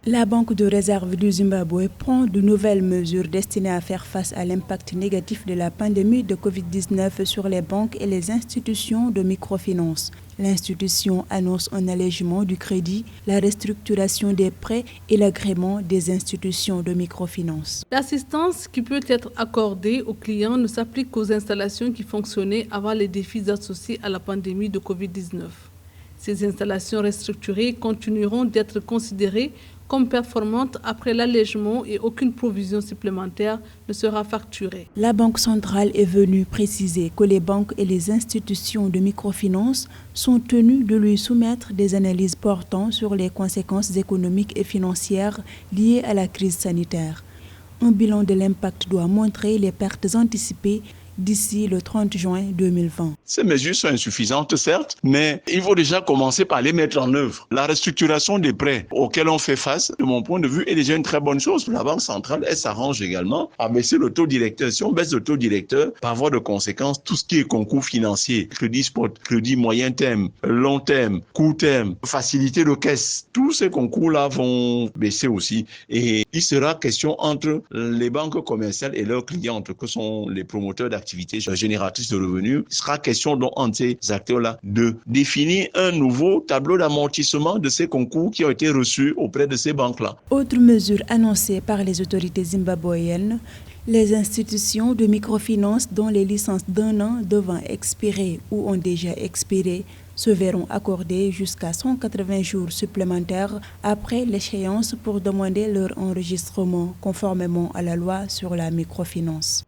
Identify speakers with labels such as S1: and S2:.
S1: La Banque de réserve du Zimbabwe prend de nouvelles mesures destinées à faire face à l'impact négatif de la pandémie de Covid-19 sur les banques et les institutions de microfinance. L'institution annonce un allègement du crédit, la restructuration des prêts et l'agrément des institutions de microfinance.
S2: L'assistance qui peut être accordée aux clients ne s'applique qu'aux installations qui fonctionnaient avant les défis associés à la pandémie de Covid-19. Ces installations restructurées continueront d'être considérées comme performantes après l'allègement et aucune provision supplémentaire ne sera facturée.
S1: La Banque centrale est venue préciser que les banques et les institutions de microfinance sont tenues de lui soumettre des analyses portant sur les conséquences économiques et financières liées à la crise sanitaire. Un bilan de l'impact doit montrer les pertes anticipées d'ici le 30 juin 2020.
S3: Ces mesures sont insuffisantes, certes, mais il faut déjà commencer par les mettre en œuvre. La restructuration des prêts auxquels on fait face, de mon point de vue, est déjà une très bonne chose. La Banque centrale, elle s'arrange également à baisser le taux directeur. Si on baisse le taux directeur, par voie de conséquence, tout ce qui est concours financier, crédit spot, crédit moyen terme, long terme, court terme, facilité de caisse, tous ces concours-là vont baisser aussi. Et il sera question entre les banques commerciales et leurs clientes, que sont les promoteurs d'activités génératrices de revenus. Il sera question donc entre ces acteurs-là de définir un nouveau tableau d'amortissement de ces concours qui ont été reçus auprès de ces banques-là.
S1: Autre mesure annoncée par les autorités zimbabwéennes, les institutions de microfinance dont les licences d'1 an devant expirer ou ont déjà expiré se verront accorder jusqu'à 180 jours supplémentaires après l'échéance pour demander leur enregistrement conformément à la loi sur la microfinance.